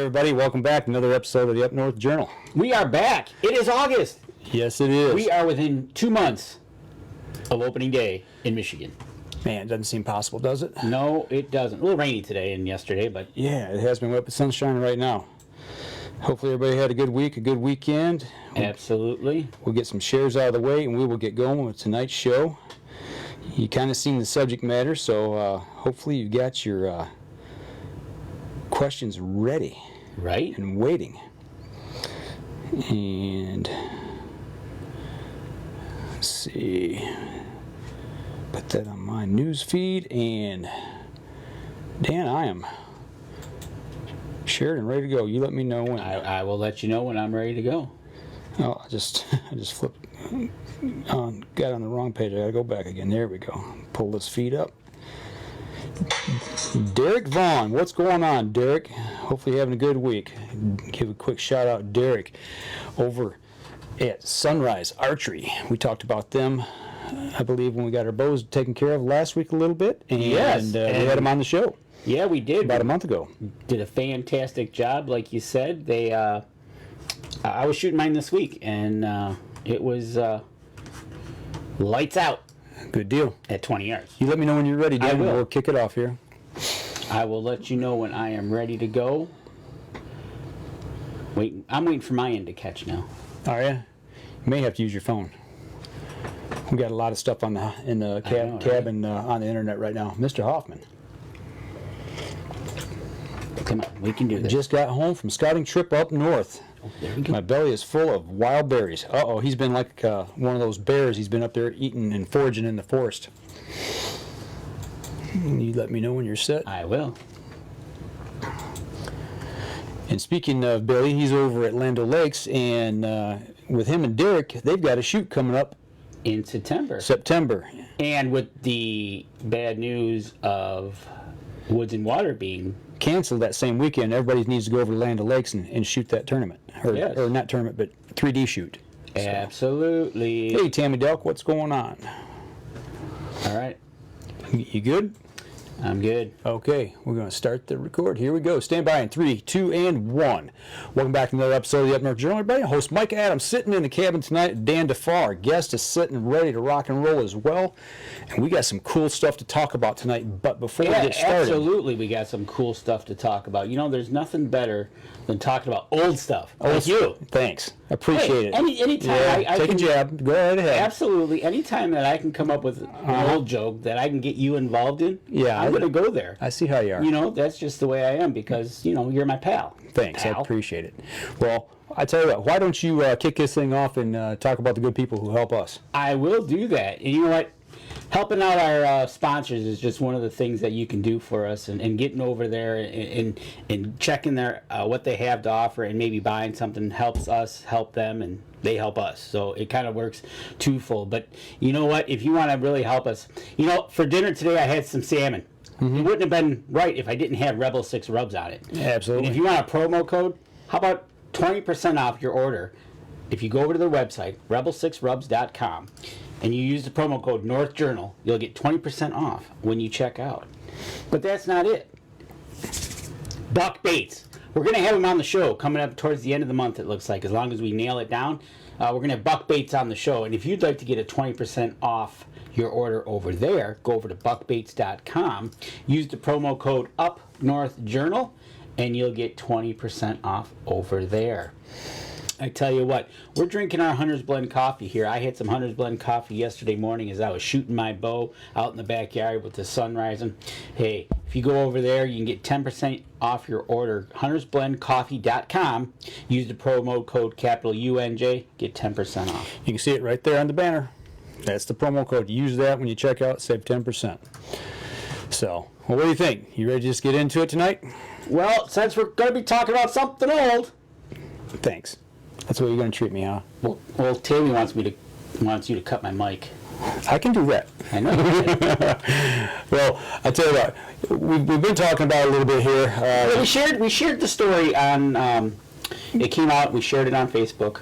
everybody. Welcome back to another episode of the Up North Journal. We are back. It is August. Yes, it is. We are within 2 months of opening day in Michigan. Man, it doesn't seem possible, does it? No, it doesn't. A little rainy today and yesterday, but... Yeah, it has been wet, but sun's shining right now. Hopefully everybody had a good week, a good weekend. Absolutely. We'll get some shares out of the way, and we will get going with tonight's show. You kind of seen the subject matter, so hopefully you got your questions ready. Right. And waiting. And let's see. Put that on my news feed, and Dan, I am shared and ready to go. You let me know when. I will let you know when I'm ready to go. Oh, I just flipped on, got on the wrong page. I gotta go back again. There we go. Pull this feed up. Derek Vaughn, what's going on, Derek? Hopefully you're having a good week. Give a quick shout out, Derek, over at Sunrise Archery. We talked about them, I believe, when we got our bows taken care of last week a little bit, and, Yes, we had them on the show. Yeah, we did. About a month ago. Did a fantastic job, like you said. They, I was shooting mine this week, and it was lights out. Good deal. At 20 yards. You let me know when you're ready, Dan. I will. We'll kick it off here. I will let you know when I am ready to go. Wait, I'm waiting for my end to catch now. Are you? You may have to use your phone. We got a lot of stuff on the in the cabin on the internet right now. Mr. Hoffman. Come on, we can do this. Just got home from scouting trip up north. Oh, there we go. My belly is full of wild berries. Uh-oh, he's been like one of those bears. He's been up there eating and foraging in the forest. You let me know when you're set. I will. And speaking of Billy, he's over at Land O'Lakes, and with him and Derek, they've got a shoot coming up In September. And with the bad news of Woods and Water being canceled that same weekend, everybody needs to go over to Land O'Lakes and shoot that tournament. Yes. Or not tournament, but 3D shoot. So. Absolutely. Hey, Tammy Delk, what's going on? All right. You good? I'm good. Okay, we're going to start the record. Here we go. Stand by in 3, 2, and 1. Welcome back to another episode of the Up North Journal, everybody. Host Mike Adams sitting in the cabin tonight. Dan DeFar, our guest, is sitting ready to rock and roll as well. And we got some cool stuff to talk about tonight. But before we get started... Absolutely, we got some cool stuff to talk about. You know, there's nothing better than talking about old stuff. Like you. Thanks. Appreciate it. Anytime I take can, a jab. Go right ahead. Absolutely. Anytime that I can come up with an old joke that I can get you involved in, I'm going to go there. I see how you are. You know, that's just the way I am because, you know, you're my pal. Thanks. Pal. I appreciate it. Well, I tell you what, why don't you kick this thing off and talk about the good people who help us? I will do that. And you know what? Helping out our sponsors is just one of the things that you can do for us, and getting over there and checking their what they have to offer and maybe buying something helps us help them, and they help us. So it kind of works twofold. But you know what? If you want to really help us, you know, for dinner today I had some salmon. Mm-hmm. It wouldn't have been right if I didn't have Rebel 6 rubs on it. Absolutely. And if you want a promo code, how about 20% off your order? If you go over to their website, rebel6rubs.com, and you use the promo code North Journal, you'll get 20% off when you check out. But that's not it. Buck Baits. We're going to have him on the show coming up towards the end of the month, it looks like, as long as we nail it down. We're going to have Buck Baits on the show. And if you'd like to get a 20% off your order over there, go over to buckbaits.com, use the promo code UpNorthJournal, and you'll get 20% off over there. I tell you what, we're drinking our Hunter's Blend coffee here. I had some Hunter's Blend coffee yesterday morning as I was shooting my bow out in the backyard with the sun rising. Hey, if you go over there, you can get 10% off your order. HuntersBlendCoffee.com. Use the promo code capital UNJ, get 10% off. You can see it right there on the banner. That's the promo code. Use that when you check out, save 10%. So, well, what do you think? You ready to just get into it tonight? Well, since we're going to be talking about something old. Thanks. That's the way you're going to treat me, huh? Well, Tammy wants you to cut my mic. I can do that. I know. Well, I'll tell you what. We've been talking about it a little bit here. We shared the story on. It came out. We shared it on Facebook,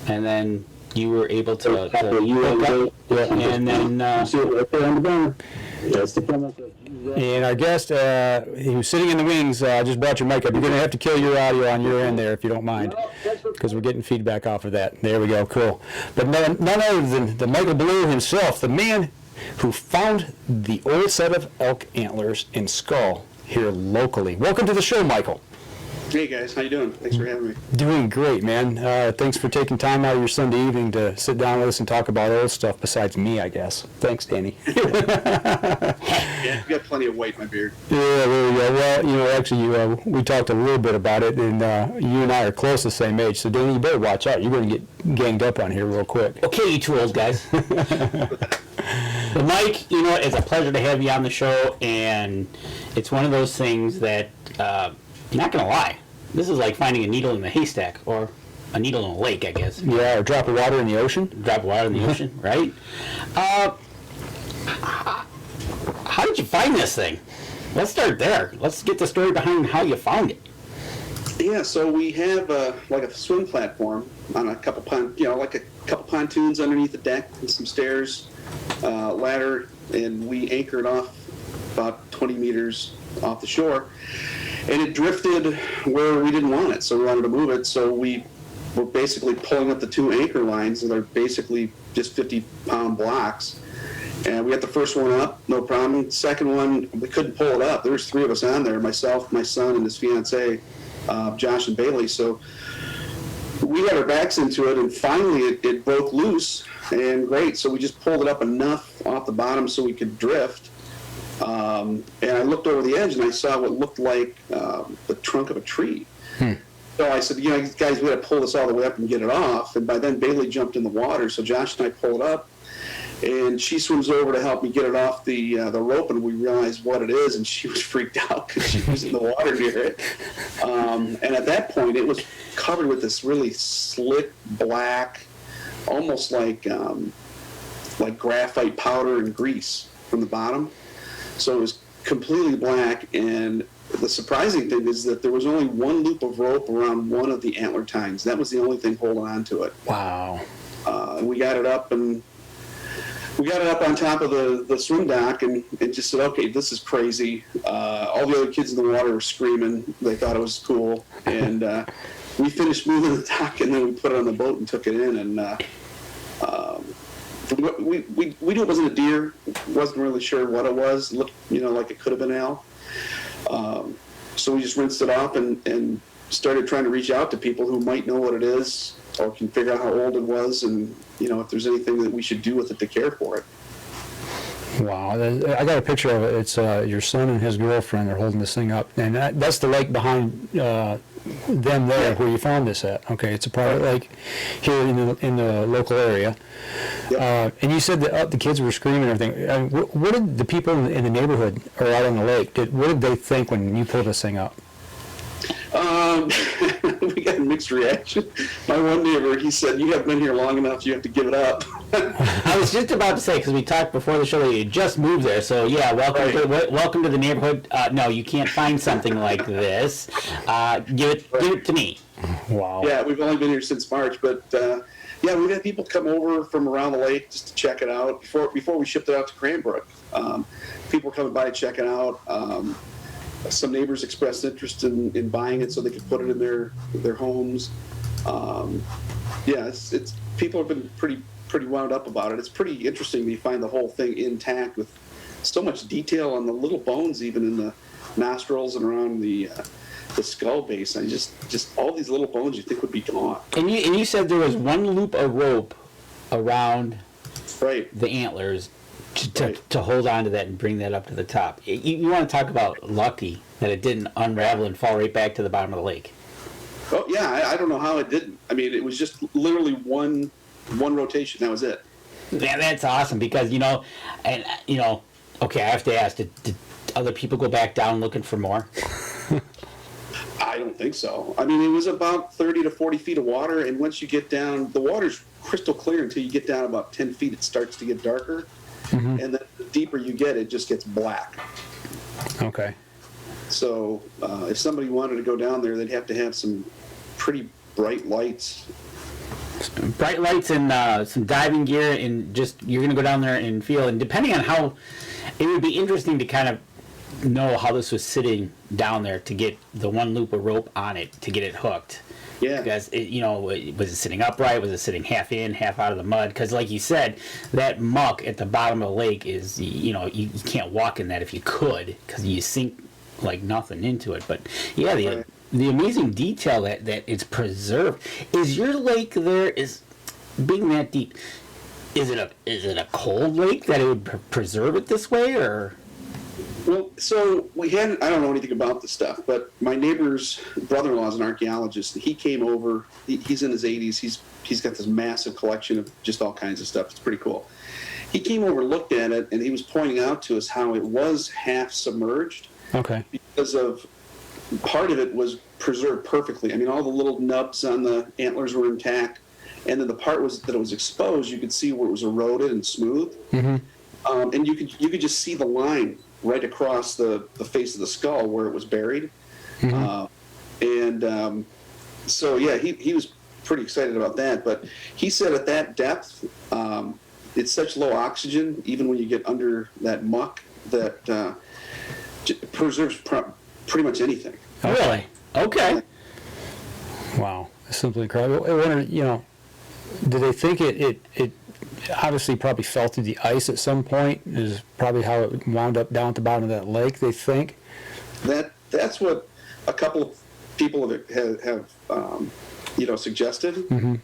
and then you were able to UNJ, and then see it right there on the banner. That's the promo code. And our guest, he was sitting in the wings, just brought your mic up. You're going to have to kill your audio on your end there if you don't mind, because we're getting feedback off of that. There we go, cool. But none other than the Michael Bleau himself, the man who found the old set of elk antlers and skull here locally. Welcome to the show, Michael. Hey guys, how you doing? Thanks for having me. Doing great, man. Thanks for taking time out of your Sunday evening to sit down with us and talk about old stuff besides me, I guess. Thanks, Danny. Yeah, you got plenty of weight in my beard. Yeah, there we go. Well, actually, we talked a little bit about it, and you and I are close the same age, so Danny, you better watch out. You're going to get ganged up on here real quick. Okay, you two old guys. But Mike, it's a pleasure to have you on the show, and it's one of those things that, not going to lie, this is like finding a needle in the haystack, or a needle in a lake, I guess. Yeah, or a drop of water in the ocean. Drop of water in the ocean, right? How did you find this thing? Let's start there. Let's get the story behind how you found it. Yeah, so we have like a swim platform on a couple pontoons underneath the deck and some stairs, ladder, and we anchored off about 20 meters off the shore. And it drifted where we didn't want it, so we wanted to move it. So we were basically pulling up the two anchor lines, and they're basically just 50-pound blocks. And we got the first one up, no problem. Second one, we couldn't pull it up. There was three of us on there, myself, my son, and his fiancée, Josh and Bailey. So we got our backs into it, and finally it broke loose, and great. So we just pulled it up enough off the bottom so we could drift. And I looked over the edge and I saw what looked like the trunk of a tree. So I said, guys, we got to pull this all the way up and get it off. And by then Bailey jumped in the water, so Josh and I pull it up, and she swims over to help me get it off the rope, and we realized what it is, and she was freaked out because she was in the water near it. And at that point, it was covered with this really slick black, almost like graphite powder and grease from the bottom. So it was completely black, and the surprising thing is that there was only one loop of rope around one of the antler tines. That was the only thing holding on to it. Wow. We got it up, and we got it up on top of the swim dock, and just said, okay, this is crazy. All the other kids in the water were screaming. They thought it was cool. And we finished moving the dock, and then we put it on the boat and took it in, and we knew it wasn't a deer. Wasn't really sure what it was. Looked, like it could have been owl. So we just rinsed it off and started trying to reach out to people who might know what it is or can figure out how old it was, and if there's anything that we should do with it to care for it. Wow, I got a picture of it. It's your son and his girlfriend are holding this thing up, and that's the lake behind them there where you found this at. Okay, it's a private lake here in the local area. Yep. And you said that the kids were screaming and everything. What did the people in the neighborhood or out on the lake, what did they think when you pulled this thing up? We got a mixed reaction. My one neighbor, he said, "You haven't been here long enough. You have to give it up." I was just about to say, because we talked before the show that you just moved there, so yeah, welcome to the neighborhood. No, you can't find something like this. Give it to me. Wow. Yeah, we've only been here since March, but yeah, we've had people come over from around the lake just to check it out before we shipped it out to Cranbrook. People were coming by to check it out. Some neighbors expressed interest in buying it so they could put it in their homes. Yeah, it's people have been pretty wound up about it. It's pretty interesting to find the whole thing intact with so much detail on the little bones, even in the nostrils and around the skull base. And just all these little bones you think would be gone. And you said there was one loop of rope around the antlers to hold on to that and bring that up to the top. You want to talk about lucky that it didn't unravel and fall right back to the bottom of the lake. Oh yeah, I don't know how it didn't. I mean, it was just literally one rotation. That was it. Yeah, that's awesome because okay, I have to ask, did other people go back down looking for more? I don't think so. I mean, it was about 30 to 40 feet of water, and once you get down, the water's crystal clear until you get down about 10 feet. It starts to get darker. Mm-hmm. And then the deeper you get, it just gets black. Okay. So if somebody wanted to go down there, they'd have to have some pretty bright lights. Bright lights and some diving gear, and just you're going to go down there and feel. And depending on how, it would be interesting to kind of know how this was sitting down there to get the one loop of rope on it to get it hooked. Yeah. Because was it sitting upright? Was it sitting half in, half out of the mud? Because like you said, that muck at the bottom of the lake is, you can't walk in that if you could, because you sink like nothing into it. But yeah, the amazing detail that it's preserved. Is your lake there, is being that deep? Is it a cold lake that it would preserve it this way, or? Well, so I don't know anything about this stuff, but my neighbor's brother-in-law is an archaeologist, and he came over. He's in his 80s. He's got this massive collection of just all kinds of stuff. It's pretty cool. He came over, looked at it, and he was pointing out to us how it was half submerged. Okay. Because of part of it was preserved perfectly. I mean, all the little nubs on the antlers were intact, and then the part that it was exposed, you could see where it was eroded and smooth, and you could just see the line right across the face of the skull where it was buried. So yeah, he was pretty excited about that. But he said at that depth, it's such low oxygen, even when you get under that muck, that preserves pretty much anything. Really? Okay. Wow, it's simply incredible. I wonder, do they think it obviously probably fell through the ice at some point, is probably how it wound up down at the bottom of that lake, they think? That's what a couple of people have suggested. Mm-hmm.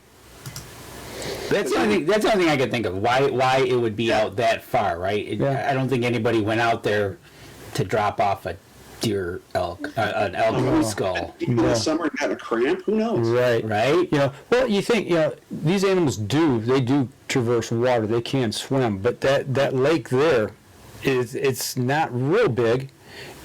That's the only thing I could think of. Why it would be out that far, right? I don't think anybody went out there to drop off an elk skull. In the summer and got a cramp. Who knows? Right. Well, you think these animals do traverse water. They can swim, but that lake there it's not real big,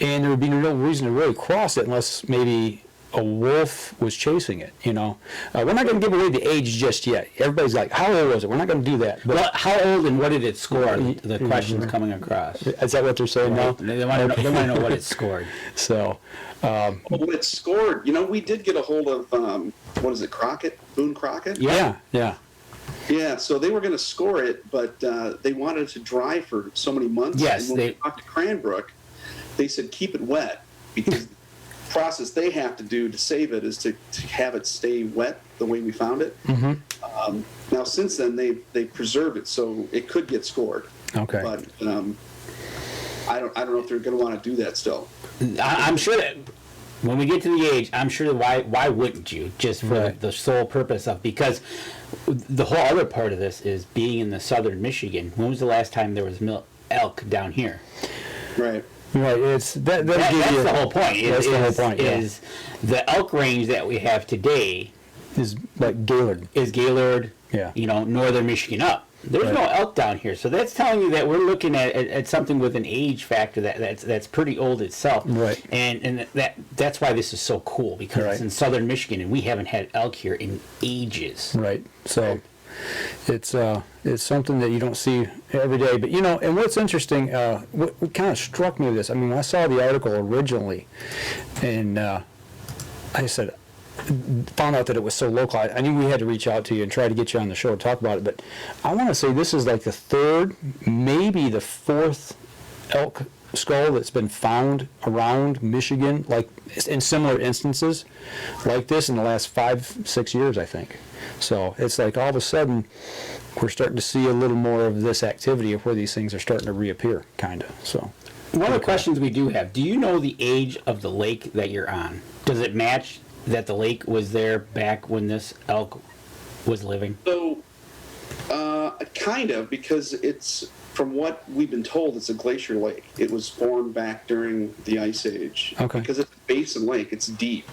and there would be no reason to really cross it unless maybe a wolf was chasing it. We're not going to give away the age just yet. Everybody's like, how old was it? We're not going to do that. But how old and what did it score? The question's coming across. Is that what they're saying now? They want to know what it scored. So, well, it scored. We did get a hold of what is it, Boone Crockett? Yeah. Yeah, so they were going to score it, but they wanted it to dry for so many months. Yes, and when we talked to Cranbrook, they said keep it wet, because the process they have to do to save it is to have it stay wet the way we found it. Mm-hmm. Now, since then, they preserved it so it could get scored. Okay. But I don't know if they're going to want to do that still. I'm sure that when we get to the age, I'm sure that why wouldn't you, just for the sole purpose of, because the whole other part of this is being in the southern Michigan. When was the last time there was elk down here? Right. It's that's the whole point. That's the whole point. Is the elk range that we have today is like Gaylord. Yeah. Northern Michigan up. There's no elk down here, so that's telling you that we're looking at something with an age factor that's pretty old itself. Right. And that's why this is so cool, because it's in southern Michigan and we haven't had elk here in ages. Right. So it's something that you don't see every day. But and what's interesting, what kind of struck me with this, when I saw the article originally, and I said, found out that it was so local, I knew we had to reach out to you and try to get you on the show to talk about it. But I want to say this is like the third, maybe the fourth elk skull that's been found around Michigan, like in similar instances like this in the last 5-6 years, I think. So it's like all of a sudden we're starting to see a little more of this activity of where these things are starting to reappear, kind of. So one of the questions we do have: do you know the age of the lake that you're on? Does it match that the lake was there back when this elk was living? So, kind of, because it's, from what we've been told, it's a glacier lake. It was formed back during the Ice Age. Okay. Because it's a basin lake, it's deep.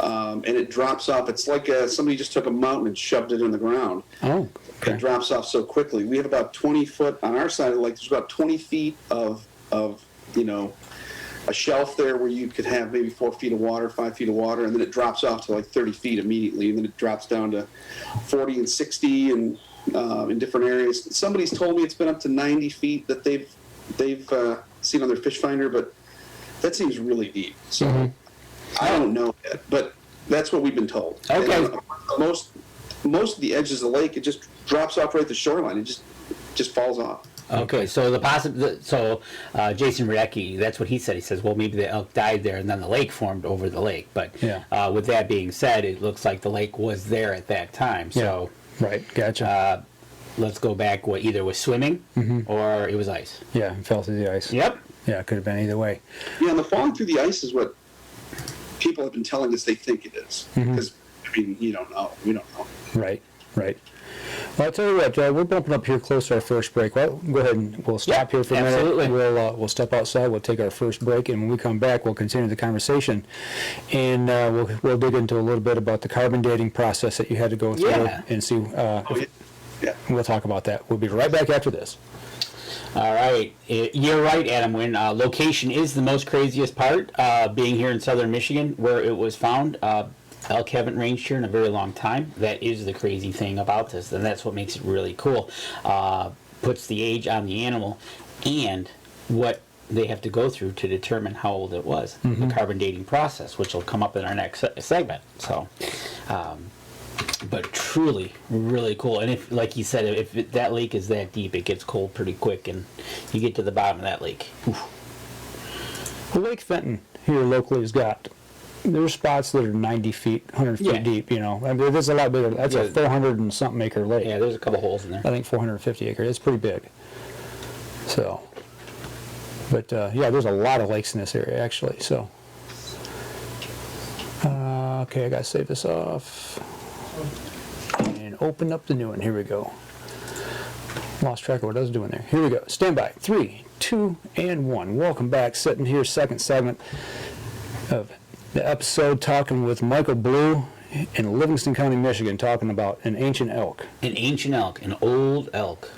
And it drops off. It's like somebody just took a mountain and shoved it in the ground. Oh, okay. It drops off so quickly. We have about 20 foot on our side of the lake. There's about 20 feet of a shelf there where you could have maybe 4 feet of water, 5 feet of water, and then it drops off to like 30 feet immediately, and then it drops down to 40 and 60 and in different areas. Somebody's told me it's been up to 90 feet that they've seen on their fish finder, but that seems really deep. So I don't know yet, but that's what we've been told. Okay. And most of the edges of the lake, it just drops off right at the shoreline. It just falls off. Okay, so Jason Radecki, that's what he said. He says, well, maybe the elk died there and then the lake formed over the lake. But with that being said, it looks like the lake was there at that time. So right, gotcha. Let's go back. Either was swimming or it was ice. Yeah, it fell through the ice. Yep. Yeah, it could have been either way. Yeah, and the falling through the ice is what people have been telling us they think it is. Because, I mean, you don't know. We don't know. Right, right. Well, I'll tell you what, we're bumping up here close to our first break. Well, go ahead and we'll stop here for a minute. Absolutely. We'll step outside, we'll take our first break, and when we come back, we'll continue the conversation. And we'll dig into a little bit about the carbon dating process that you had to go through and see. We'll talk about that. We'll be right back after this. All right. You're right, Adam. When location is the most craziest part, being here in southern Michigan where it was found, elk haven't ranged here in a very long time. That is the crazy thing about this, and that's what makes it really cool. Puts the age on the animal and what they have to go through to determine how old it was. The carbon dating process, which will come up in our next segment. So, but truly, really cool. And if, like you said, if that lake is that deep, it gets cold pretty quick, and you get to the bottom of that lake. Well, Lake Fenton here locally has got. There's spots that are 90 feet, 100 feet deep, you know. I mean, there's a lot bigger. That's a 400 and something acre lake. Yeah, there's a couple holes in there. I think 450 acres. It's pretty big. So, but there's a lot of lakes in this area, actually. So, okay, I got to save this off. And open up the new one. Here we go. Lost track of what I was doing there. Here we go. Stand by. 3, 2, and 1. Welcome back. Sitting here, second segment of the episode, talking with Michael Bleau in Livingston County, Michigan, talking about an ancient elk. An ancient elk, an old elk.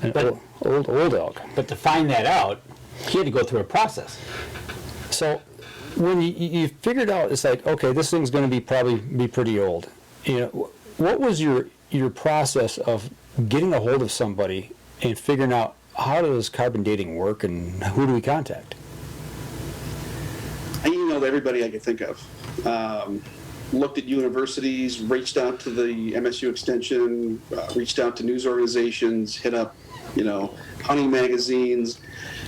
Old elk. But to find that out, he had to go through a process. So when you figured out, it's like, okay, this thing's going to probably be pretty old. You know, what was your process of getting a hold of somebody and figuring out how does carbon dating work and who do we contact? I emailed everybody I could think of. Looked at universities, reached out to the MSU Extension, reached out to news organizations, hit up, hunting magazines,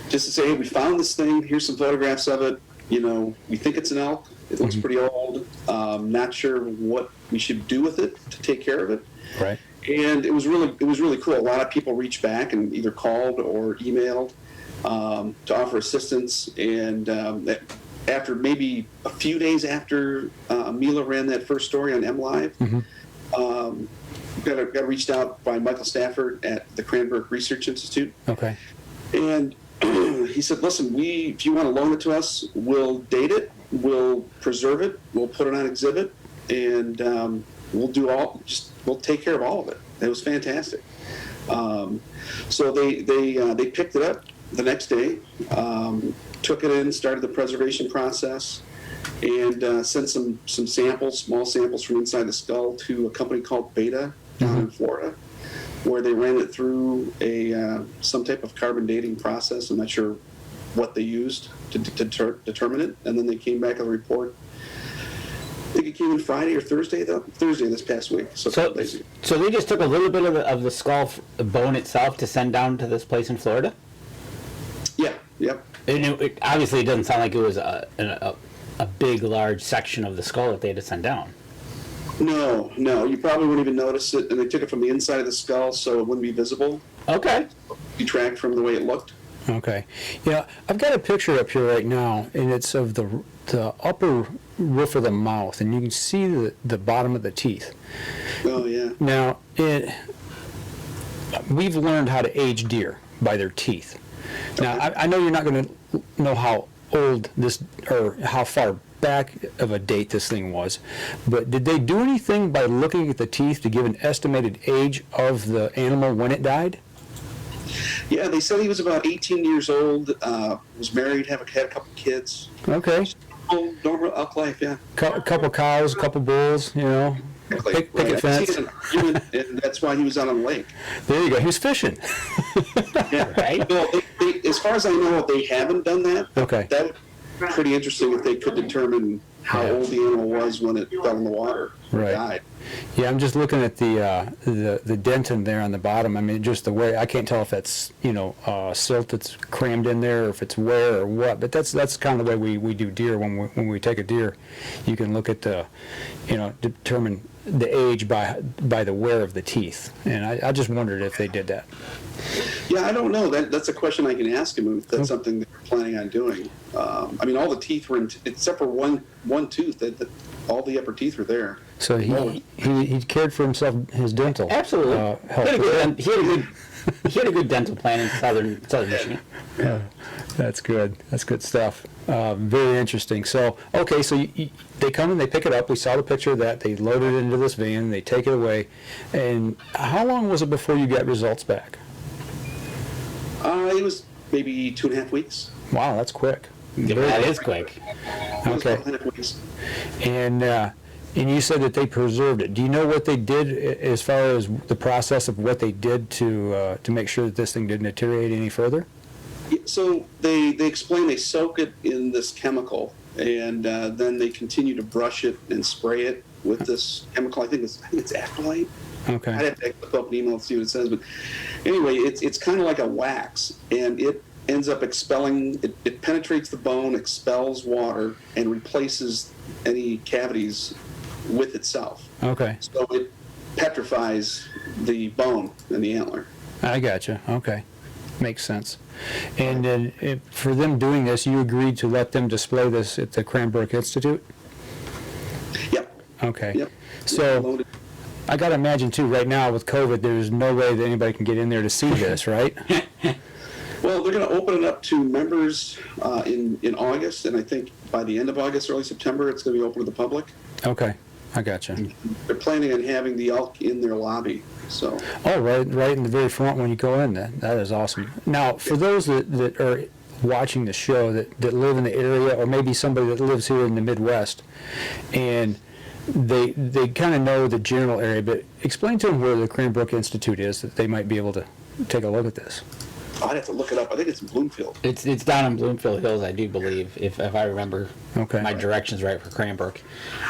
just to say, hey, we found this thing. Here's some photographs of it. We think it's an elk. It looks pretty old. Not sure what we should do with it to take care of it. Right. And it was really cool. A lot of people reached back and either called or emailed to offer assistance. And after maybe a few days after Mila ran that first story on MLive, got reached out by Michael Stafford at the Cranbrook Research Institute. Okay. And he said, listen, if you want to loan it to us, we'll date it, we'll preserve it, we'll put it on exhibit, and we'll take care of all of it. It was fantastic. So they picked it up the next day, took it in, started the preservation process, and sent some samples, small samples from inside the skull to a company called Beta down in Florida, where they ran it through some type of carbon dating process. I'm not sure what they used to determine it, and then they came back with a report. I think it came in Friday or Thursday this past week. So they just took a little bit of the skull bone itself to send down to this place in Florida? Yeah, yep. And obviously it doesn't sound like it was a big, large section of the skull that they had to send down. No, you probably wouldn't even notice it, and they took it from the inside of the skull so it wouldn't be visible. Okay. Detract from the way it looked. Okay. Yeah, I've got a picture up here right now, and it's of the upper roof of the mouth, and you can see the bottom of the teeth. Oh, yeah. Now, we've learned how to age deer by their teeth. Now, I know you're not going to know how old this, or how far back of a date this thing was, but did they do anything by looking at the teeth to give an estimated age of the animal when it died? Yeah, they said he was about 18 years old, was married, had a couple kids. Okay. Normal elk life, yeah. Couple cows, couple bulls, picket fence. And that's why he was out on the lake. There you go. He was fishing. Yeah, right. Well, as far as I know, they haven't done that. Okay. That would be pretty interesting if they could determine how old the animal was when it fell in the water or Right. died. Yeah, I'm just looking at the dentin there on the bottom. I mean, just the way, I can't tell if that's, silt that's crammed in there, or if it's wear or what, but that's kind of the way we do deer. When we take a deer, you can look at the, determine the age by the wear of the teeth. And I just wondered if they did that. Yeah, I don't know. That's a question I can ask him if that's something they're planning on doing. I mean, all the teeth were except for one tooth. All the upper teeth were there. So he cared for himself, his dental. Absolutely. Health. He had a good dental plan in southern Michigan. Yeah, that's good. That's good stuff. Very interesting. So, okay, so they come and they pick it up. We saw the picture of that. They load it into this van. They take it away. And how long was it before you got results back? It was maybe 2.5 weeks. Wow, that's quick. That is quick. Okay. 2.5 weeks. And you said that they preserved it. Do you know what they did as far as the process of what they did to make sure that this thing didn't deteriorate any further? Yeah, so they explain they soak it in this chemical, and then they continue to brush it and spray it with this chemical. I think it's acrylate. Okay. I'd have to look up an email and see what it says, but anyway, it's kind of like a wax, and it ends up expelling. It penetrates the bone, expels water, and replaces any cavities with itself. Okay. So it petrifies the bone and the antler. I gotcha. Okay. Makes sense. And then for them doing this, you agreed to let them display this at the Cranbrook Institute? Yep. Okay. Yep. So Loaded. I got to imagine, too, right now with COVID, there's no way that anybody can get in there to see this, right? Well, they're going to open it up to members in August, and I think by the end of August, early September, it's going to be open to the public. Okay. I gotcha. They're planning on having the elk in their lobby. So. Oh, right in the very front when you go in. That is awesome. Now, for those that are watching the show that live in the area, or maybe somebody that lives here in the Midwest, and they kind of know the general area, but explain to them where the Cranbrook Institute is, that they might be able to take a look at this. I'd have to look it up. I think it's in Bloomfield. It's down in Bloomfield Hills, I do believe, if I remember my directions right for Cranbrook.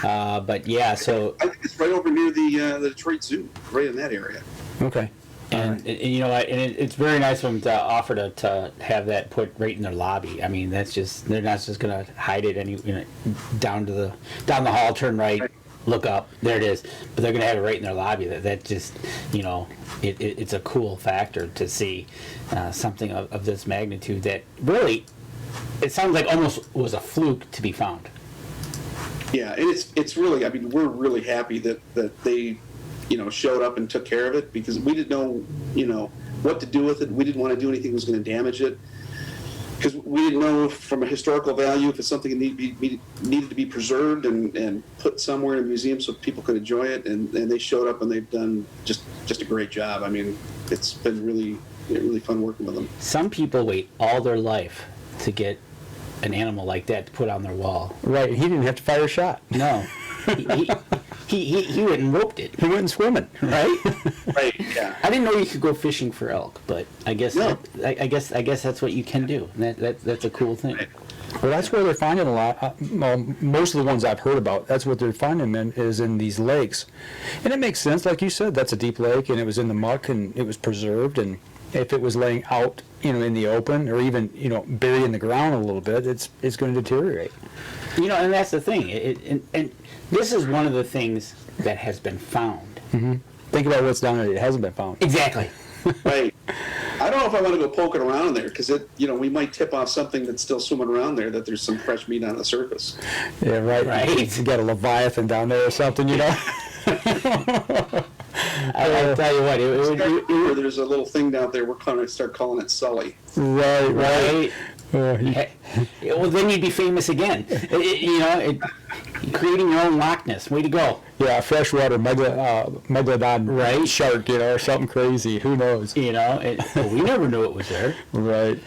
But yeah, so I think it's right over near the Detroit Zoo, right in that area. Okay. and it's very nice of them to offer to have that put right in their lobby. I mean, that's just, they're not just gonna hide it down the hall, turn right. Look up, there it is. But they're going to have it right in their lobby. That just, it's a cool factor to see something of this magnitude that really, it sounds like almost was a fluke to be found. Yeah, and it's really, I mean, we're really happy that they, showed up and took care of it, because we didn't know, what to do with it. We didn't want to do anything that was going to damage it, because we didn't know from a historical value if it's something that needed to be preserved and put somewhere in a museum so people could enjoy it. And they showed up and they've done just a great job. I mean, it's been really, really fun working with them. Some people wait all their life to get an animal like that to put on their wall. Right. He didn't have to fire a shot. No. He went and roped it. He went swimming. Right? Right. Yeah. I didn't know you could go fishing for elk, but I guess No. I guess that's what you can do. That's a cool thing. Well, that's where they're finding a lot. Most of the ones I've heard about, that's what they're finding is in these lakes. And it makes sense, like you said, that's a deep lake, and it was in the muck, and it was preserved. And if it was laying out, in the open, or even, buried in the ground a little bit, it's going to deteriorate. And that's the thing. And this is one of the things that has been found. Mm-hmm. Think about what's down there that hasn't been found. Exactly. Right. I don't know if I want to go poking around there, because we might tip off something that's still swimming around there, that there's some fresh meat on the surface. Yeah, right. You got a Leviathan down there or something, I'll tell you what. There's a little thing down there. We're going to start calling it Sully. Right. Well, then you'd be famous again. Creating your own Loch Ness. Way to go. Yeah, freshwater megalodon shark, or something crazy. Who knows? We never knew it was there. Right.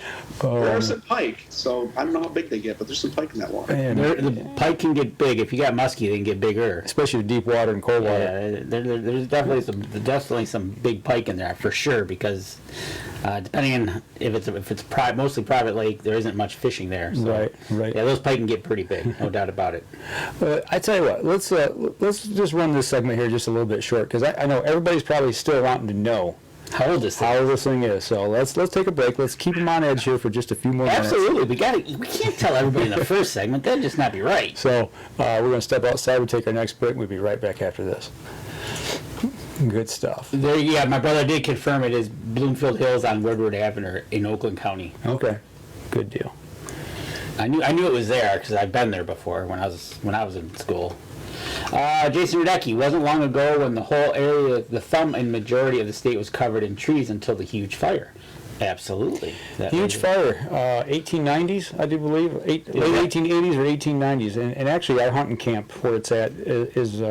There are some pike, so I don't know how big they get, but there's some pike in that water. And The pike can get big. If you got muskie, they can get bigger. especially with deep water and cold water. Yeah, there's definitely some big pike in there for sure, because depending on if it's mostly private lake, there isn't much fishing there. So, Right. Yeah, those pike can get pretty big, no doubt about it. I tell you what, let's just run this segment here just a little bit short, because I know everybody's probably still wanting to know How old is how this? this thing is. So let's take a break. Let's keep them on edge here for just a few more minutes. Absolutely, we can't tell everybody in the first segment. That'd just not be right. So we're going to step outside. We'll take our next break. We'll be right back after this. Good stuff. There, yeah, my brother did confirm it is Bloomfield Hills on Woodward Avenue in Oakland County. Okay, good deal. I knew it was there because I've been there before when I was in school. Jason Radecki, wasn't long ago when the whole area, the thumb and majority of the state was covered in trees until the huge fire. Absolutely. Huge fire, 1890s, I do believe, late 1880s or 1890s, and actually our hunting camp where it's at is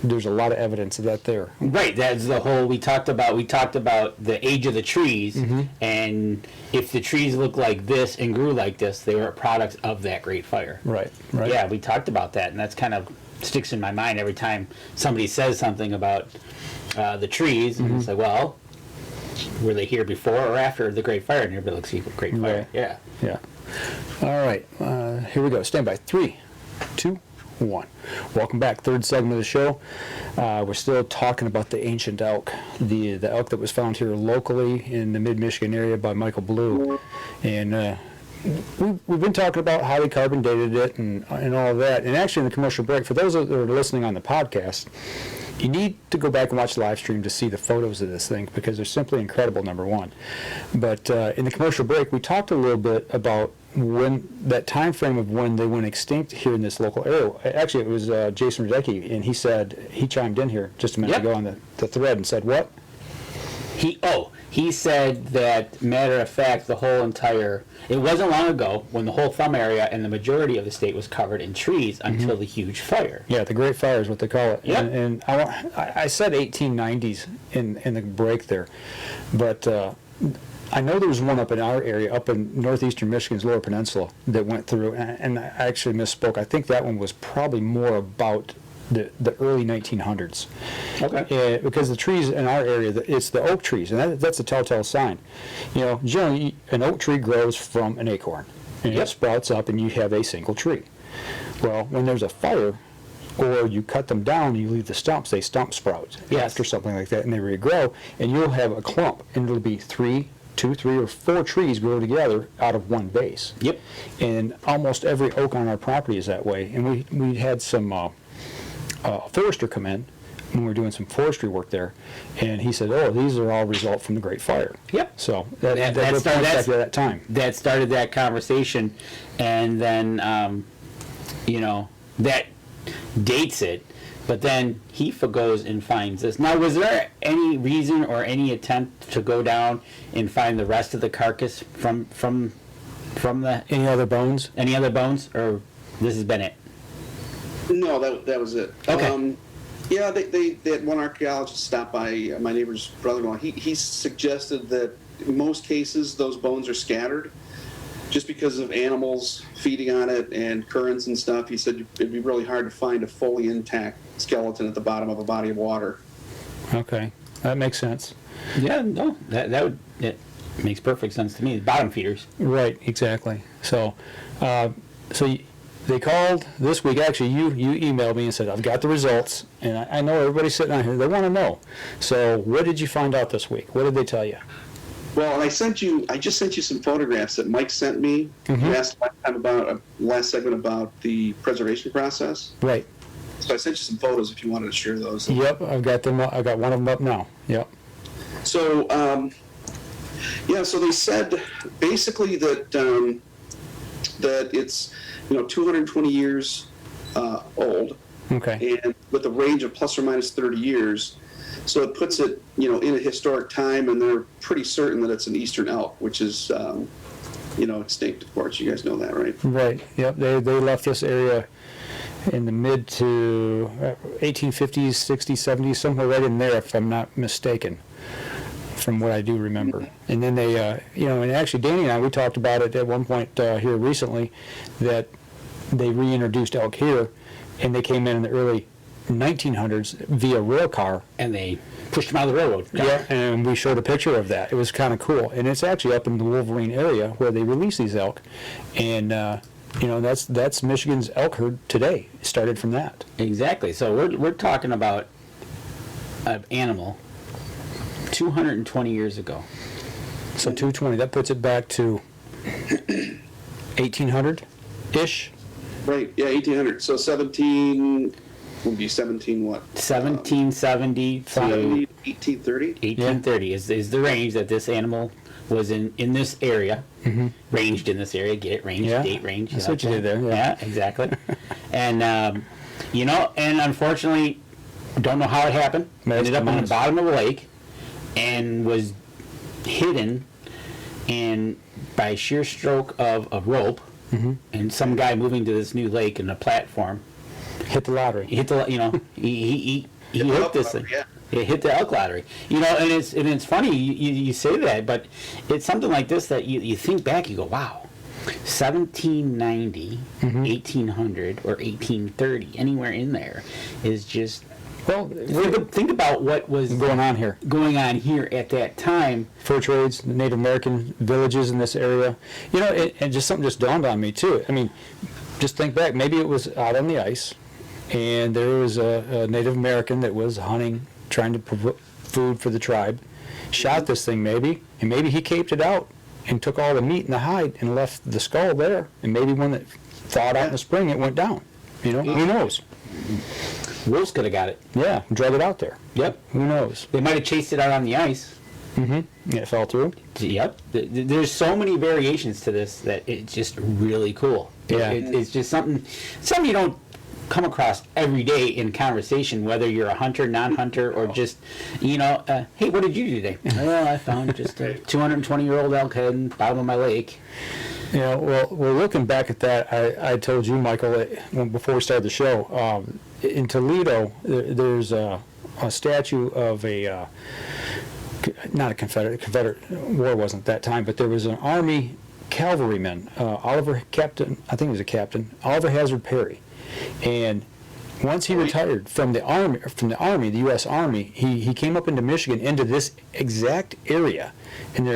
there's a lot of evidence of that there. Right, that's the whole, we talked about the age of the trees, and if the trees look like this and grew like this, they were products of that great fire. Right. Yeah, we talked about that, and that's kind of sticks in my mind every time somebody says something about the trees, and it's like, well, were they here before or after the Great Fire? And everybody looks like Great Fire. Right. Yeah. All right, here we go. Stand by. 3, 2, 1. Welcome back. Third segment of the show. We're still talking about the ancient elk, the elk that was found here locally in the mid-Michigan area by Michael Bleau, and we've been talking about how they carbon dated it and all of that. And actually, in the commercial break, for those that are listening on the podcast, you need to go back and watch the live stream to see the photos of this thing, because they're simply incredible, number one. But in the commercial break, we talked a little bit about when that time frame of when they went extinct here in this local area. Actually, it was Jason Radecki, and he chimed in here just a minute ago on the thread and said what? He said that, matter of fact, it wasn't long ago when the whole thumb area and the majority of the state was covered in trees until the huge fire. Yeah, the Great Fire is what they call it. Yep. And I said 1890s in the break there, but I know there was one up in our area, up in northeastern Michigan's Lower Peninsula, that went through, and I actually misspoke. I think that one was probably more about the early 1900s. Okay. Because the trees in our area, it's the oak trees, and that's a telltale sign. Generally, an oak tree grows from an acorn, and it sprouts up, and you have a single tree. Well, when there's a fire, or you cut them down, you leave the stumps, they stump sprout after something like that, and they regrow, and you'll have a clump, and it'll be 2, 3, or 4 trees grow together out of one base. Yep. And almost every oak on our property is that way. And we had some forester come in when we were doing some forestry work there, and he said, "Oh, these are all result from the Great Fire." Yep. So that started back to that time. That started that conversation, and then that dates it. But then he goes and finds this. Now, was there any reason or any attempt to go down and find the rest of the carcass from the Any other bones? or this has been it? No, that was it. Okay. Yeah, they had one archaeologist stop by my neighbor's brother-in-law. He suggested that in most cases those bones are scattered just because of animals feeding on it and currents and stuff. He said it'd be really hard to find a fully intact skeleton at the bottom of a body of water. Okay, that makes sense. Yeah, no, it makes perfect sense to me. Bottom feeders. Right, exactly. So, they called this week. Actually, you emailed me and said, I've got the results, and I know everybody's sitting on here. They want to know. So what did you find out this week? What did they tell you? Well, I just sent you some photographs that Mike sent me. You asked last segment about the preservation process. Right. So I sent you some photos if you wanted to share those. Yep, I've got them. I got one of them up now. Yep. So, so they said basically that that it's 220 years old, Okay. and with a range of plus or minus 30 years. So it puts it in a historic time, and they're pretty certain that it's an eastern elk, which is extinct. Of course, you guys know that, right? Right. Yep. They left this area in the mid to 1850s, 60s, 70s, somewhere right in there, if I'm not mistaken. from what I do remember. And then they, and actually Danny and I, we talked about it at one point here recently, that they reintroduced elk here, and they came in the early 1900s via rail car. And they pushed them out of the railroad. Yeah, and we showed a picture of that. It was kind of cool. And it's actually up in the Wolverine area where they release these elk. And, that's Michigan's elk herd today. It started from that. Exactly. So we're talking about an animal 220 years ago. So 220, that puts it back to 1800-ish. Right, yeah, 1800. So 17 would be 17 what? 1770 to 1830? 1830 is the range that this animal was in this area. Ranged in this area. Get it? Range, Yeah. date range. That's what you did there. Yeah, exactly. And, and unfortunately, don't know how it happened. Ended up on the bottom of the lake and was hidden and by sheer stroke of a rope and some guy moving to this new lake in a platform Hit the lottery. he hit the he hooked this thing. Yeah. It hit the elk lottery. And it's funny you say that, but it's something like this that you think back, you go, wow, 1790, 1800, or 1830, anywhere in there is just. Well, Think about what was going on here. At that time. Fur trades, the Native American villages in this area. And just something just dawned on me, too. I mean, just think back. Maybe it was out on the ice, and there was a Native American that was hunting, trying to provide food for the tribe, shot this thing maybe, and maybe he caped it out and took all the meat and the hide and left the skull there, and maybe when it thawed out in the spring, it went down. Who knows? Wolves could have got it. Yeah, drug it out there. Yep. Who knows? They might have chased it out on the ice. Yeah, it fell through. Yep. There's so many variations to this that it's just really cool. Yeah. It's just something you don't come across every day in conversation, whether you're a hunter, non-hunter, or just, hey, what did you do today? Well, I found just a 220-year-old elk head in the bottom of my lake. Well, looking back at that, I told you, Michael, before we started the show, in Toledo, there's a statue of not a Confederate war wasn't that time, but there was an Army cavalryman, Oliver Hazard Perry, and once he retired from the Army, the U.S. Army, he came up into Michigan, into this exact area, and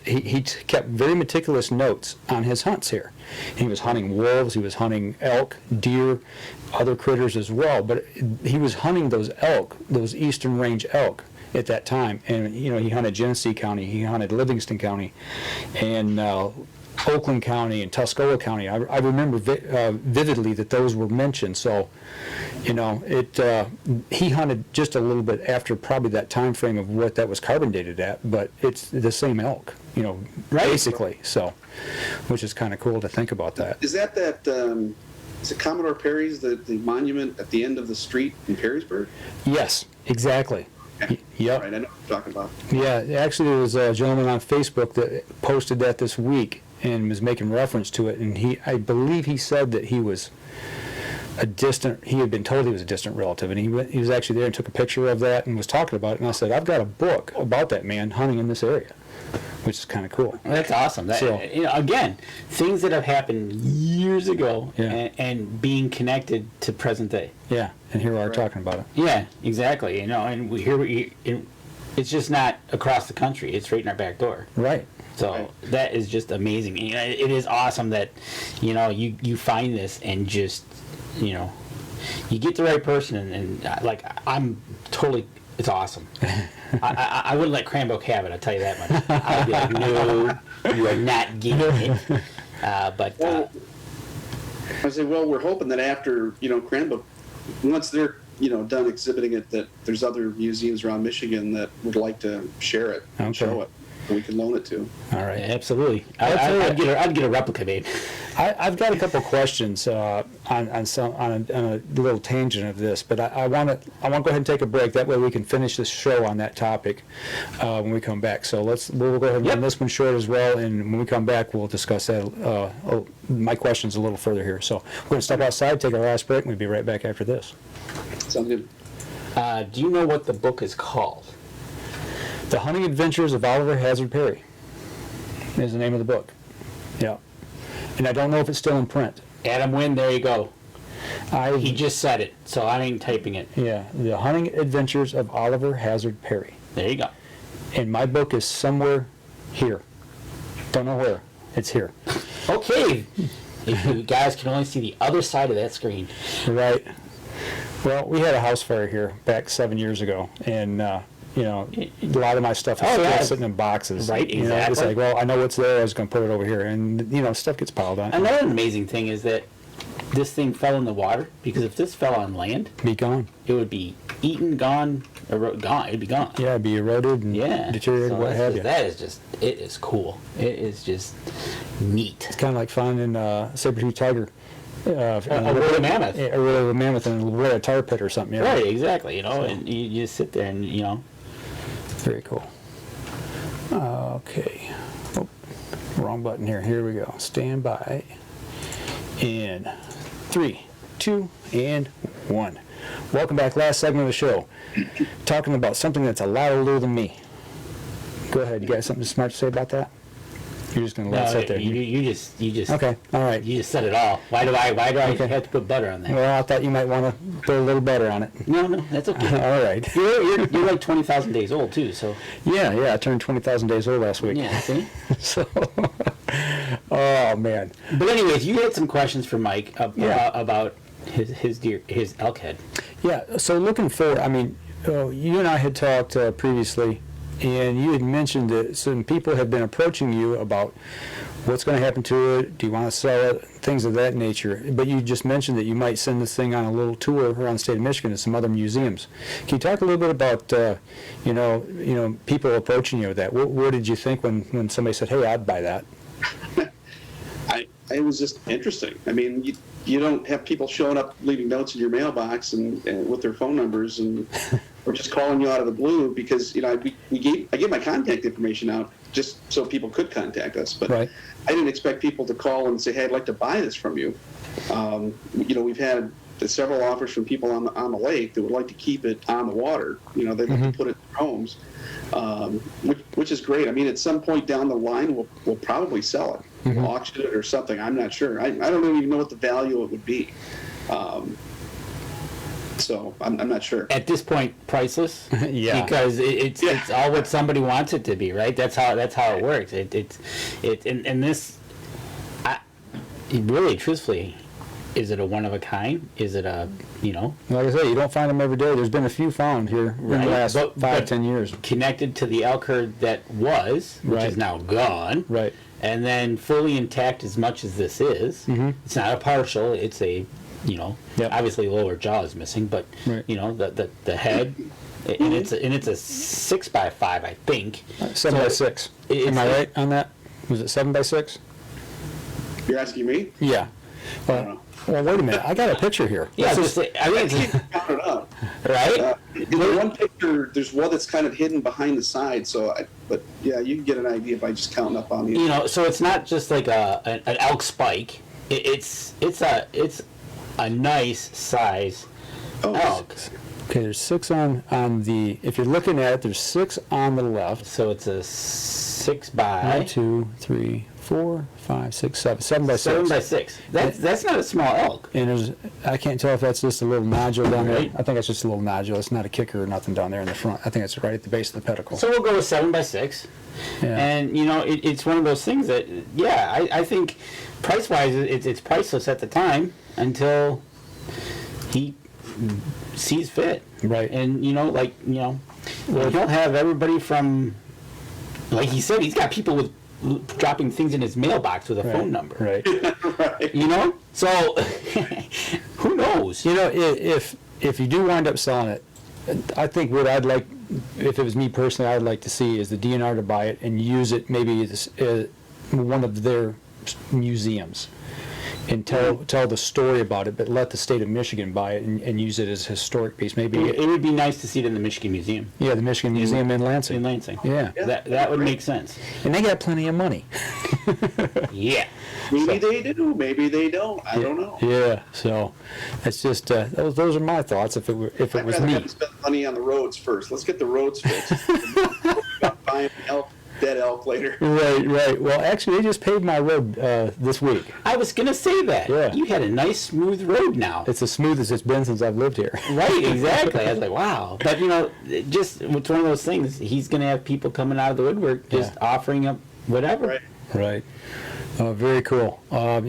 he kept very meticulous notes on his hunts here. He was hunting wolves, he was hunting elk, deer, other critters as well, but he was hunting those elk, those Eastern Range elk at that time, and he hunted Genesee County, he hunted Livingston County, and Oakland County and Tuscola County. I remember vividly that those were mentioned. So, he hunted just a little bit after probably that time frame of what that was carbon dated at, but it's the same elk, basically. So, which is kind of cool to think about that. Is that is it Commodore Perry's, the monument at the end of the street in Perrysburg? Yes, exactly. Okay. Yep. Right, I know what you're talking about. Yeah, actually there was a gentleman on Facebook that posted that this week and was making reference to it, and I believe he said that he was he had been told he was a distant relative, and he was actually there and took a picture of that and was talking about it, and I said, I've got a book about that man hunting in this area, which is kind of cool. Well, that's awesome. Again, things that have happened years ago and being connected to present day. Yeah, and here we are talking about it. Yeah, exactly. And it's just not across the country. It's right in our back door. Right. So that is just amazing. It is awesome that you find this and just you get the right person and like I'm totally. It's awesome. I wouldn't let Cranbrook have it. I'll tell you that much. I'd be like, no, you are not getting it. But I say, well, we're hoping that after Cranbrook, once they're done exhibiting it, that there's other museums around Michigan that would like to share it and show it. We can loan it to. All right. Absolutely. I'd get a replica made. I've got a couple of questions on a little tangent of this, but I want to go ahead and take a break. That way we can finish this show on that topic when we come back. So we'll go ahead and run this one short as well, and when we come back we'll discuss that my questions a little further here. So we're going to step outside, take our last break, and we'll be right back after this. Sounds good. Do you know what the book is called? The Hunting Adventures of Oliver Hazard Perry is the name of the book. Yeah. And I don't know if it's still in print. Adam Wynn, there you go. He just said it, so I ain't typing it. Yeah, The Hunting Adventures of Oliver Hazard Perry. There you go. And my book is somewhere here. Don't know where. It's here. Okay. If you guys can only see the other side of that screen. Right. Well, we had a house fire here back 7 years ago, and you know, a lot of my stuff is still sitting in boxes. Right, You know, it's exactly. like, well, I know what's there. I was going to put it over here, and you know, stuff gets piled on. Another amazing thing is that this thing fell in the water, because if this fell on land, Be gone. it would be eaten, gone, gone. It'd be gone. Yeah, it'd be eroded and Yeah. deteriorated, So what that's have just- you. That is just, it is cool. It is just neat. It's kind of like finding a saber-tooth tiger. A woolly mammoth. A woolly mammoth in a tar pit or something. Yeah. Right, exactly. You know, and you just sit there and, you know. Very cool. Okay. Oh, wrong button here. Here we go. Stand by. In 3, 2, and 1. Welcome back. Last segment of the show. Talking about something that's a lot older than me. Go ahead. You got something smart to say about that? You're just going to let it sit there. You just. Okay. All right. You just said it all. Why do I Okay. have to put butter on that? Well, I thought you might want to put a little butter on it. No, that's okay. All right. You're like 20,000 days old too, so. Yeah. I turned 20,000 days old last week. Yeah, see? So, oh man. But anyways, you had some questions for Mike about his elk head. Yeah. So looking forward, I mean, you and I had talked previously, and you had mentioned that some people have been approaching you about what's going to happen to it. Do you want to sell it? Things of that nature. But you just mentioned that you might send this thing on a little tour around the state of Michigan to some other museums. Can you talk a little bit about, you know, people approaching you with that? What did you think when somebody said, "Hey, I'd buy that"? It was just interesting. I mean, you don't have people showing up leaving notes in your mailbox and with their phone numbers and or just calling you out of the blue because, you know, I gave my contact information out just so people could contact us. But Right. I didn't expect people to call and say, "Hey, I'd like to buy this from you." You know, we've had several offers from people on the lake that would like to keep it on the water. You know, they'd like to put it in their homes, which is great. I mean, at some point down the line, we'll probably sell it. We'll auction it or something. I'm not sure. I don't even know what the value it would be. So I'm not sure. At this point, priceless. Yeah. Because it's all what somebody wants it to be, right? That's how it works. And this, really, truthfully, is it a one of a kind? Is it a, you know? Like I say, you don't find them every day. There's been a few found here in the Right. last But 5-10 years. Connected to the elk herd that was, which Right. is now gone. Right. And then fully intact as much as this is. It's not a partial. It's a, you know, Yep. obviously lower jaw is missing, but Right. you know the head, and it's a 6x5, I think. 7x6. Am I right on that? Was it 7x6? You're asking me? Yeah. I don't know. Well, wait a minute. I got a picture here. Yeah, Let's I think You it's can count it up. right. In the one picture, there's one that's kind of hidden behind the side. But yeah, you can get an idea by just counting up on the. You know, so it's not just like an elk spike. It's a nice size elk. Okay, there's 6 on the. If you're looking at it, there's 6 on the left. So it's a 6x 1, 2, 3, 4, 5, 6, 7. 7x6. 7x6. That's not a small elk. And there's, I can't tell if that's just a little nodule down there. Right. I think it's just a little nodule. It's not a kicker or nothing down there in the front. I think it's right at the base of the pedicle. So we'll go with 7x6. Yeah. And you know, it's one of those things that, yeah, I think price-wise, it's priceless at the time until he sees fit. Right. And you know, like, you know, he'll have everybody from, like he said, he's got people with dropping things in his mailbox with a phone number. Right. Right. You know, so who knows? You know, if you do wind up selling it, I think what I'd like, if it was me personally, I'd like to see is the DNR to buy it and use it maybe as one of their museums and tell the story about it, but let the state of Michigan buy it and use it as a historic piece. Maybe, It would be nice to see it in the Michigan Museum yeah, the Michigan Museum in Lansing. in Lansing. Yeah. That would make sense. And they got plenty of money. Yeah. Maybe they do. Maybe they don't. I don't know. Yeah, so it's just those are my thoughts. If it was I'd rather me, have to spend money on the roads first. Let's get the roads fixed. buying elk, dead elk later. Right. Well, actually, they just paved my road this week. I was going to say that. Yeah. You had a nice, smooth road now. It's as smooth as it's been since I've lived here. Right, exactly. I was like, wow. But, just it's one of those things. He's going to have people coming out of the woodwork just offering up whatever. Right. Right. Very cool. You got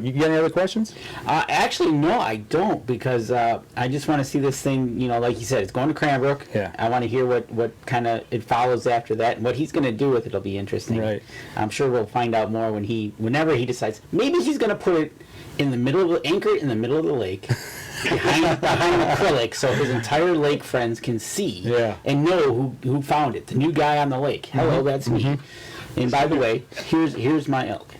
any other questions? Actually, no, I don't, because I just want to see this thing, like you said, it's going to Cranbrook. Yeah. I want to hear what kind of it follows after that, and what he's going to do with it will be interesting. Right. I'm sure we'll find out more whenever he decides. Maybe he's going to put it in the middle of the anchor in the middle of the lake. behind acrylic, so his entire lake friends can see and know who found it. The new guy on the lake. Hello, that's me. And by the way, here's my elk.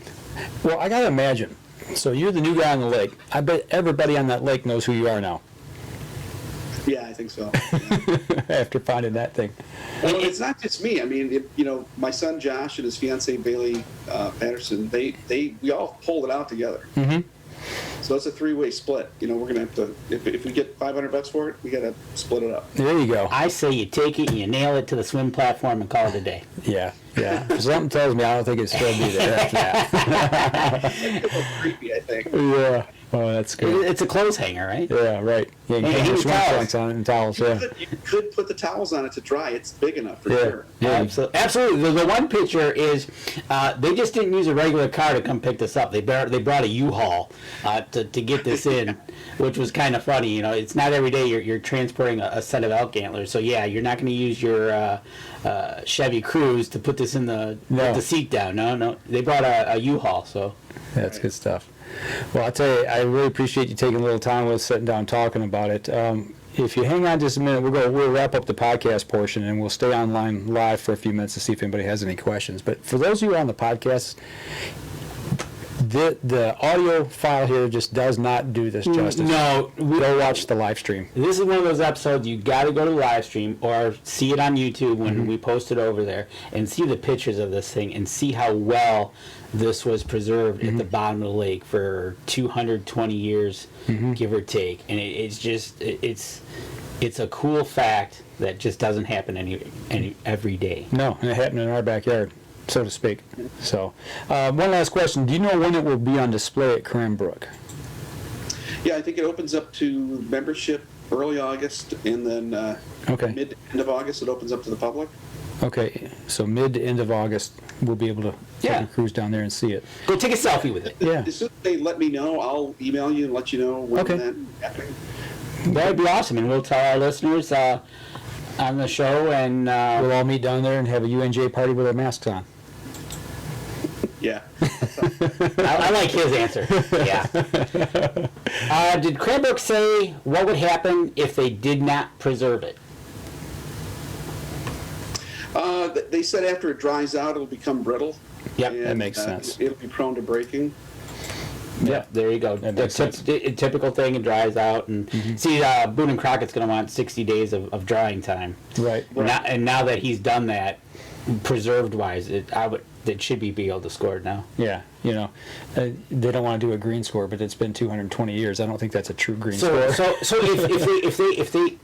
Well, I gotta imagine. So you're the new guy on the lake. I bet everybody on that lake knows who you are now. Yeah, I think so. Yeah. After finding that thing. Well, it's not just me. I mean, my son Josh and his fiancee Bailey Patterson, we all pulled it out together. Mm-hmm. So it's a three-way split. We're gonna have to, if we get $500 for it, we gotta split it up. There you go. I say you take it and you nail it to the swim platform and call it a day. Yeah. Something tells me I don't think it'd still be there after that. It's a little creepy, I think. Yeah. Oh, that's good. It's a clothes hanger, right? Yeah, right. Yeah, you Hey, can hang put swim towels. trunks on it and towels, yeah. You could put the towels on it to dry. It's big enough for Yeah. sure. Yeah. Absolutely. The one picture is they just didn't use a regular car to come pick this up. They brought a U-Haul to get this in, which was kind of funny. It's not every day you're transporting a set of elk antlers. So yeah, you're not going to use your Chevy Cruze to put this in the put the seat down. No. They brought a U-Haul. So That's good stuff. Well, I'll tell you, I really appreciate you taking a little time with us, sitting down talking about it. If you hang on just a minute, we'll wrap up the podcast portion, and we'll stay online live for a few minutes to see if anybody has any questions. But for those of you on the podcast, the audio file here just does not do this justice. no, Go watch the live stream. this is one of those episodes you got to go to the live stream or see it on YouTube when we post it over there and see the pictures of this thing and see how well this was preserved at the bottom of the lake for 220 years, give or take. And it's a cool fact that just doesn't happen every day. No, and it happened in our backyard, so to speak. So, one last question. Do you know when it will be on display at Cranbrook? Yeah, I think it opens up to membership early August, and then mid to end of August it opens up to the public. Okay, so mid to end of August, we'll be able to take a cruise down there and see it. Go take a selfie with it. Yeah. As soon as they let me know, I'll email you and let you know when Okay. that's happening. That'd be awesome, and we'll tell our listeners on the show, and We'll all meet down there and have a UNJ party with our masks on. Yeah. I like his answer. Yeah. Did Cranbrook say what would happen if they did not preserve it? They said after it dries out, it'll become brittle. Yep, and, that makes sense. It'll be prone to breaking. Yep, there you go. That makes sense. Typical thing, it dries out. And see, Boone and Crockett's going to want 60 days of drying time. Right. Now that he's done that, preserved-wise, it should be able to score it now. Yeah, they don't want to do a green score, but it's been 220 years. I don't think that's a true green So score. if they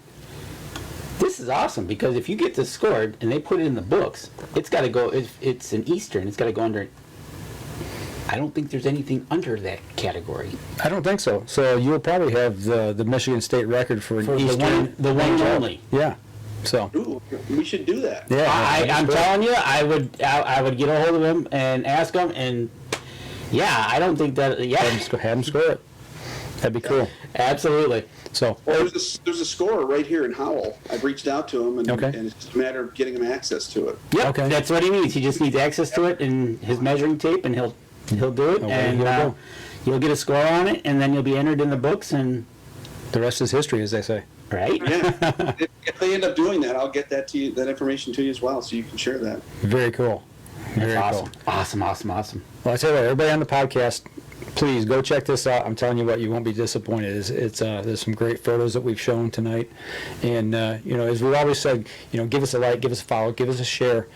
this is awesome, because if you get this scored and they put it in the books, it's got to go. It's an Eastern. It's got to go under. I don't think there's anything under that category. I don't think so. So you'll probably have the Michigan State record for For Eastern. the one and only. Yeah. So. Ooh, we should do that. Yeah. I'm telling you, I would get a hold of him and ask him, and I don't think that. Yeah, Have them score it. That'd be cool. absolutely. So. Well, there's a scorer right here in Howell. I've reached out to him, and it's just a matter of getting him access to it. Yep, Okay. that's what he needs. He just needs access to it and his measuring tape, and he'll do it, Okay, and here we go. you'll get a score on it, and then you'll be entered in the books, and The rest is history, as they say. right. Yeah. if they end up doing that, I'll get that information to you as well, so you can share that. Very cool. Very That's cool. awesome. Awesome. Well, I tell you what, everybody on the podcast, please go check this out. I'm telling you what, you won't be disappointed. It's there's some great photos that we've shown tonight, and as we've always said, give us a like, give us a follow, give us a share,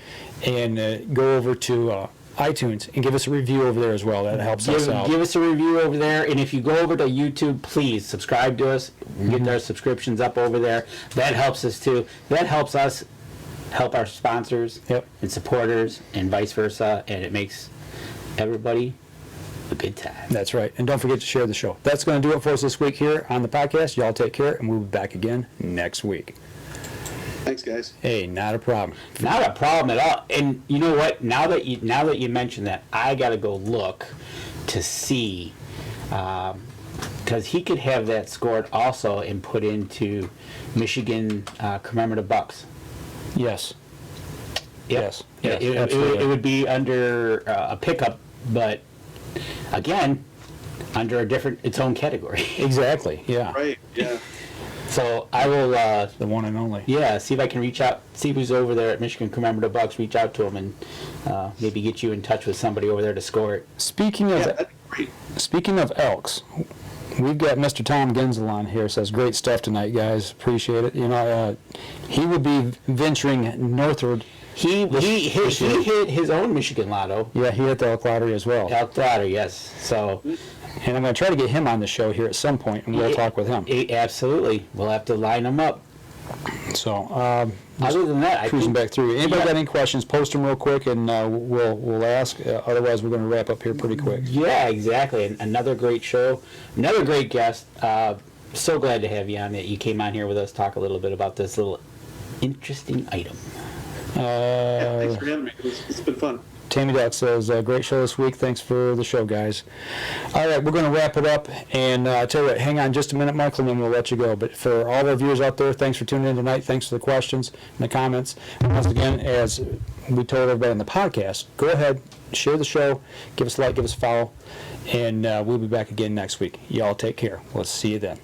and go over to iTunes and give us a review over there as well. That helps us out. Give us a review over there, and if you go over to YouTube, please subscribe to us. Get our subscriptions up over there. That helps us too. That helps us help our sponsors Yep. and supporters and vice versa, and it makes everybody a good time. That's right. And don't forget to share the show. That's going to do it for us this week here on the podcast. Y'all take care, and we'll be back again next week. Thanks, guys. Hey, not a problem. Not a problem at all. And you know what? Now that you mention that, I got to go look to see, because he could have that scored also and put into Michigan commemorative bucks. Yes. Yes. Yeah, Yes, absolutely. it would be under a pickup, but again, under its own category. Exactly. Yeah. Right. Yeah. So I will, The one and only. yeah, see if I can reach out, see who's over there at Michigan Commemorative Bucks, reach out to him, and maybe get you in touch with somebody over there to score it. Speaking Yeah, of that'd be great. Speaking of elks, we've got Mr. Tom Genzel on here. Says great stuff tonight, guys. Appreciate it. You know, he will be venturing northward. He hit his own Michigan lotto. Yeah, he hit the elk lottery as well. Elk lottery, yes. So, And I'm going to try to get him on the show here at some point, and we'll talk with him. Absolutely, we'll have to line him up. So, Other than that, I cruising think, back through. Anybody yeah. got any questions? Post them real quick, and we'll ask. Otherwise, we're going to wrap up here pretty quick. yeah, exactly. And another great show, another great guest. So glad to have you on. That you came on here with us, talk a little bit about this little interesting item. Yeah, thanks for having me. It's been fun. Tammy Duck says, great show this week. Thanks for the show, guys. All right, we're going to wrap it up. And I tell you what, hang on just a minute, Michael, and then we'll let you go. But for all our viewers out there, thanks for tuning in tonight. Thanks for the questions and the comments. And once again, as we told everybody in the podcast, go ahead, share the show, give us a like, give us a follow, and we'll be back again next week. Y'all take care. We'll see you then.